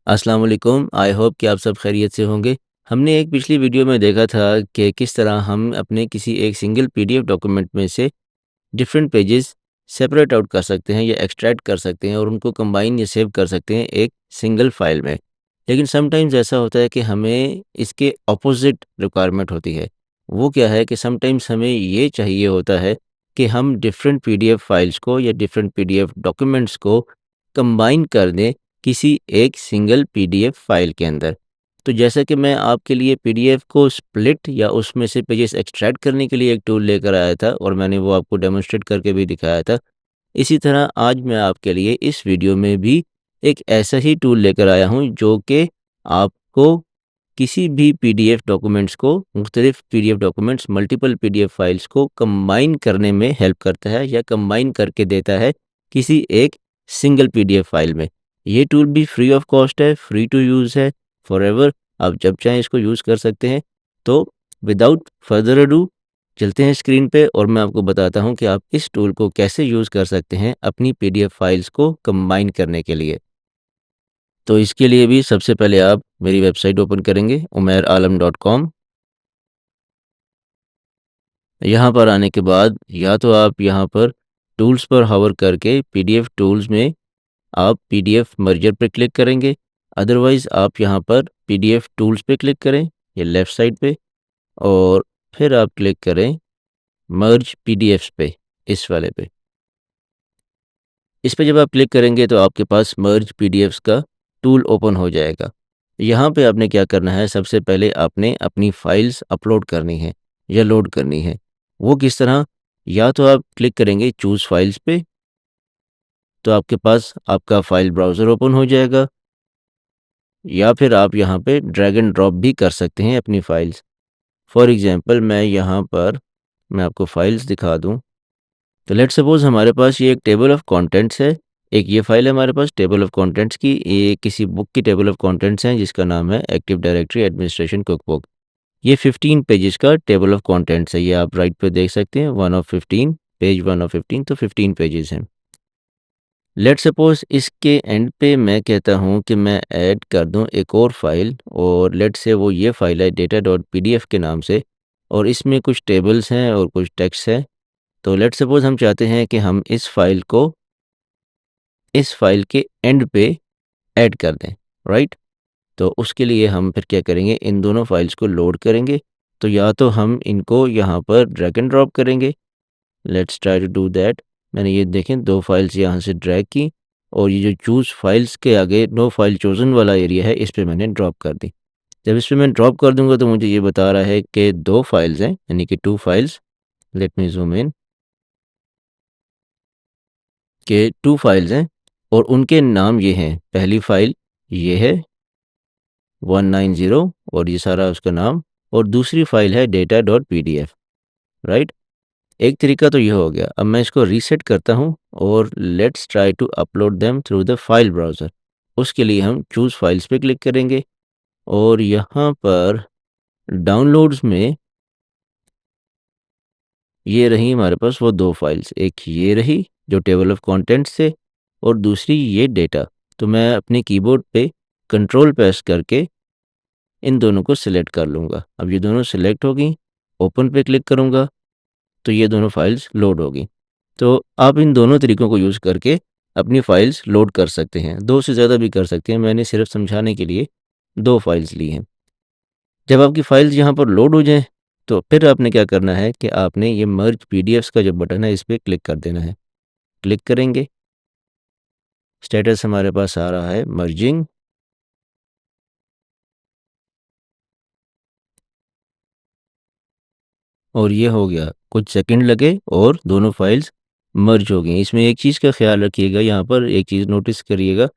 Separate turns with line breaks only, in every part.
अस्सलाम वालेकुम। I hope कि आप सब खैरियत से होंगे। हमने एक पिछली वीडियो में देखा था कि किस तरह हम अपने किसी एक सिंगल पीडीएफ डॉक्यूमेंट में से डिफरेंट पेजेस सेपरेट आउट कर सकते हैं या एक्सट्रैक्ट कर सकते हैं और उनको कंबाइन या सेव कर सकते हैं एक सिंगल फाइल में। लेकिन समटाइम्स ऐसा होता है कि हमें इसके अपोजिट रिक्वायरमेंट होती है। वो क्या है कि समटाइम्स हमें ये चाहिए होता है कि हम डिफरेंट पीडीएफ फाइल्स को या डिफरेंट पीडीएफ डॉक्यूमेंट्स को कंबाइन कर दें किसी एक सिंगल पीडीएफ फाइल के अंदर। तो जैसा कि मैं आपके लिए पीडीएफ को स्प्लिट या उसमें से पेजेस एक्सट्रैक्ट करने के लिए एक टूल लेकर आया था और मैंने वो आपको डेमोंस्ट्रेट करके भी दिखाया था। इसी तरह आज मैं आपके लिए इस वीडियो में भी एक ऐसा ही टूल लेकर आया हूँ जो कि आपको किसी भी पीडीएफ डॉक्यूमेंट्स को मुख्तलिफ PDF documents multiple PDF files को कंबाइन करने में हेल्प करता है या कंबाइन करके देता है किसी एक सिंगल पीडीएफ फाइल में। ये टूल भी फ्री ऑफ कॉस्ट है, फ्री टू यूज़ है, फॉरएवर आप जब चाहें इसको यूज़ कर सकते हैं। तो विदाउट फर्दर अडू चलते हैं स्क्रीन पे और मैं आपको बताता हूँ कि आप इस टूल को कैसे यूज़ कर सकते हैं अपनी पीडीएफ फाइल्स को कंबाइन करने के लिए। तो इसके लिए भी सबसे पहले आप मेरी वेबसाइट ओपन करेंगे umairalam.com। यहाँ पर आने के बाद या तो आप यहाँ पर टूल्स पर हावर करके पीडीएफ टूल्स में आप पीडीएफ मर्जर पे क्लिक करेंगे। अदरवाइज़ आप यहाँ पर पीडीएफ टूल्स पे क्लिक करें ये लेफ़्ट साइड पे और फिर आप क्लिक करें मर्ज पीडीएफ्स पे, इस वाले पे। इस पे जब आप क्लिक करेंगे तो आपके पास मर्ज पीडीएफ्स का टूल ओपन हो जाएगा। यहाँ पे आपने क्या करना है, सबसे पहले आपने अपनी फाइल्स अपलोड करनी है या लोड करनी है। वो किस तरह? या तो आप क्लिक करेंगे चूज़ फाइल्स पे, तो आपके पास आपका फ़ाइल ब्राउज़र ओपन हो जाएगा या फिर आप यहाँ पे ड्रैग एंड ड्रॉप भी कर सकते हैं अपनी फाइल्स। फॉर एग्ज़ाम्पल मैं यहाँ पर मैं आपको फाइल्स दिखा दूँ, तो लेट्स सपोज़ हमारे पास ये एक टेबल ऑफ कंटेंट्स है। एक ये फ़ाइल है हमारे पास टेबल ऑफ कंटेंट्स की, ये किसी बुक की टेबल ऑफ कंटेंट्स हैं जिसका नाम है एक्टिव डायरेक्टरी एडमिनिस्ट्रेशन कुकबुक। ये 15 पेजेस का टेबल ऑफ कंटेंट्स है, ये आप राइट पे देख सकते हैं 1 ऑफ 15, पेज 1 ऑफ 15 तो 15 पेजेस हैं। लेट्स सपोज़ इसके एंड पे मैं कहता हूँ कि मैं ऐड कर दूँ एक और फ़ाइल और लेट्स से वो ये फ़ाइल है data.pdf के नाम से और इसमें कुछ टेबल्स हैं और कुछ टेक्स्ट है। तो लेट्स सपोज़ हम चाहते हैं कि हम इस फ़ाइल के एंड पे ऐड कर दें, राइट? तो उसके लिए हम फिर क्या करेंगे, इन दोनों फाइल्स को लोड करेंगे। तो या तो हम इनको यहाँ पर ड्रैग एंड ड्रॉप करेंगे। Let's try to do that. मैंने ये देखें 2 फाइल्स यहाँ से ड्रैग की और ये जो चूज़ फाइल्स के आगे नो फाइल चोज़न वाला एरिया है इस पे मैंने ड्रॉप कर दी। जब इस पे मैं ड्रॉप कर दूँगा तो मुझे ये बता रहा है कि 2 फाइल्स हैं यानी कि 2 files. Let me zoom in के 2 फाइल्स हैं और उनके नाम ये हैं। पहली फाइल ये है 190 और ये सारा उसका नाम और दूसरी फाइल है data.pdf, राइट? एक तरीका तो ये हो गया। अब मैं इसको रीसेट करता हूँ और let's try to upload them through the file browser. उसके लिए हम चूज़ फाइल्स पे क्लिक करेंगे और यहाँ पर डाउनलोड्स में ये रही हमारे पास वो 2 फाइल्स। एक ये रही जो टेबल ऑफ कंटेंट्स से और दूसरी ये डेटा। तो मैं अपने कीबोर्ड पे कंट्रोल प्रेस करके इन दोनों को सिलेक्ट कर लूँगा। अब ये दोनों सिलेक्ट हो गई, ओपन पे क्लिक करूँगा तो ये दोनों फाइल्स लोड हो गई। तो आप इन दोनों तरीकों को यूज़ करके अपनी फाइल्स लोड कर सकते हैं। 2 से ज़्यादा भी कर सकते हैं, मैंने सिर्फ समझाने के लिए 2 फाइल्स ली हैं। जब आपकी फाइल्स यहाँ पर लोड हो जाएँ, तो फिर आपने क्या करना है कि आपने ये मर्ज पीडीएफ्स का जो बटन है इस पे क्लिक कर देना है। क्लिक करेंगे, स्टेटस हमारे पास आ रहा है मर्जिंग। और ये हो गया, कुछ सेकंड लगे और दोनों फाइल्स मर्ज हो गई। इसमें एक चीज़ का ख़्याल रखिएगा, यहाँ पर एक चीज़ नोटिस करिएगा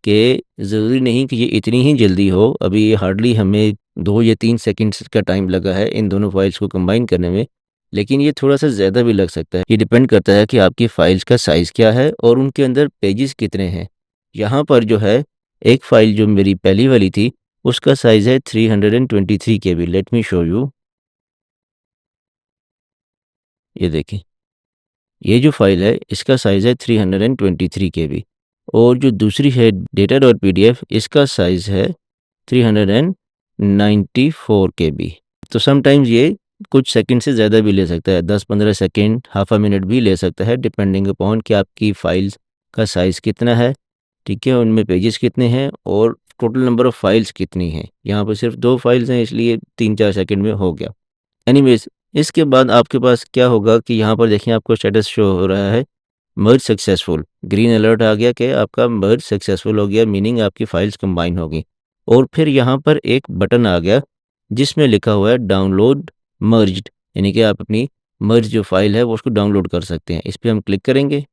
कि ज़रूरी नहीं कि ये इतनी ही जल्दी हो। अभी हार्डली हमें 2 या 3 सेकंड्स का टाइम लगा है इन दोनों फाइल्स को कंबाइन करने में, लेकिन ये थोड़ा-सा ज़्यादा भी लग सकता है। ये डिपेंड करता है कि आपकी फाइल्स का साइज़ क्या है और उनके अंदर पेजेस कितने हैं। यहाँ पर जो है, एक फ़ाइल जो मेरी पहली वाली थी, उसका साइज़ है 323 KB. Let me show you. ये देखें, ये जो फ़ाइल है इसका साइज़ है 323 केबी। और जो दूसरी है डेटा डॉट पीडीएफ, इसका साइज़ है 394 KB। तो समटाइम्स ये कुछ सेकंड से ज़्यादा भी ले सकता है, 10-15 सेकंड, हाफ अ मिनट भी ले सकता है, डिपेंडिंग अपॉन कि आपकी फाइल्स का साइज़ कितना है, ठीक है, उनमें पेजेस कितने हैं और टोटल नंबर ऑफ़ फाइल्स कितनी हैं। यहाँ पर सिर्फ 2 फाइल्स हैं, इसलिए 3-4 सेकंड में हो गया। एनीवेज़, इसके बाद आपके पास क्या होगा कि यहाँ पर देखिए आपको स्टेटस शो हो रहा है मर्ज सक्सेसफुल, ग्रीन अलर्ट आ गया कि आपका मर्ज सक्सेसफुल हो गया, मीनिंग आपकी फाइल्स कंबाइन हो गई। और फिर यहाँ पर एक बटन आ गया जिसमें लिखा हुआ है डाउनलोड मर्ज्ड, यानी कि आप अपनी मर्ज जो फाइल है वो उसको डाउनलोड कर सकते हैं। इस पे हम क्लिक करेंगे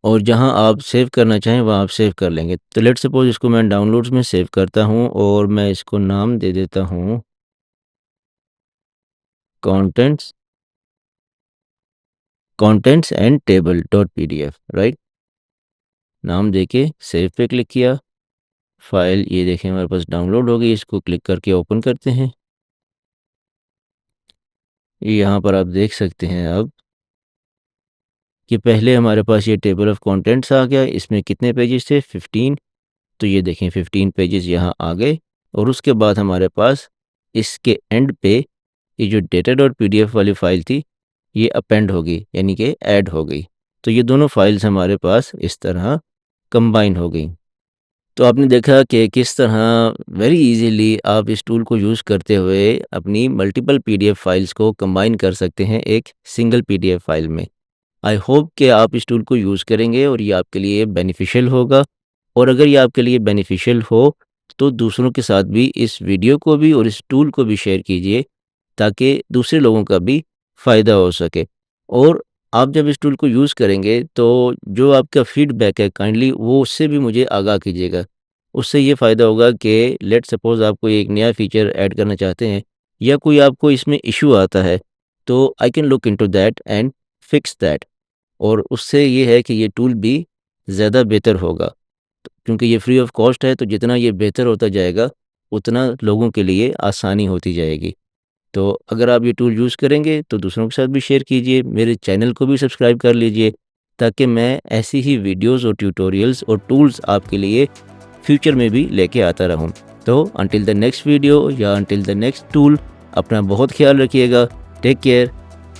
और जहाँ आप सेव करना चाहें वहाँ आप सेव कर लेंगे। तो लेट्स सपोज़ इसको मैं डाउनलोड्स में सेव करता हूँ और मैं इसको नाम दे देता हूँ contents contents and table dot PDF, right. नाम देके सेव पे क्लिक किया, फाइल ये देखें हमारे पास डाउनलोड हो गई। इसको क्लिक करके ओपन करते हैं। यहाँ पर आप देख सकते हैं अब कि पहले हमारे पास ये टेबल ऑफ कंटेंट्स आ गया, इसमें कितने पेजेस थे 15। तो ये देखें 15 पेजेस यहाँ आ गए और उसके बाद हमारे पास इसके एंड पे ये जो डेटा डॉट पीडीएफ वाली फ़ाइल थी ये अपेंड हो गई, यानी कि ऐड हो गई। तो ये दोनों फाइल्स हमारे पास इस तरह कंबाइन हो गई। तो आपने देखा कि किस तरह वेरी इजीली आप इस टूल को यूज़ करते हुए अपनी मल्टीपल पीडीएफ फाइल्स को कंबाइन कर सकते हैं एक सिंगल पीडीएफ फाइल में। आई होप कि आप इस टूल को यूज़ करेंगे और ये आपके लिए बेनिफिशियल होगा। और अगर ये आपके लिए बेनिफिशियल हो तो दूसरों के साथ भी इस वीडियो को भी और इस टूल को भी शेयर कीजिए ताकि दूसरे लोगों का भी फ़ायदा हो सके। और आप जब इस टूल को यूज़ करेंगे तो जो आपका फीडबैक है काइंडली वो उससे भी मुझे आगाह कीजिएगा। उससे ये फ़ायदा होगा कि लेट्स सपोज़ आप कोई एक नया फ़ीचर ऐड करना चाहते हैं या कोई आपको इसमें इश्यू आता है तो I can look into that and fix that. और उससे ये है कि ये टूल भी ज़्यादा बेहतर होगा। क्योंकि ये फ्री ऑफ कॉस्ट है तो जितना ये बेहतर होता जाएगा उतना लोगों के लिए आसानी होती जाएगी। तो अगर आप ये टूल यूज़ करेंगे तो दूसरों के साथ भी शेयर कीजिए, मेरे चैनल को भी सब्सक्राइब कर लीजिए ताकि मैं ऐसी ही वीडियोस और ट्यूटोरियल्स और टूल्स आपके लिए फ्यूचर में भी लेके आता रहूं। तो अंटिल द नेक्स्ट वीडियो या अंटिल द नेक्स्ट टूल, अपना बहुत ख्याल रखिएगा। Take care.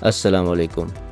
अस्सलाम वालेकुम।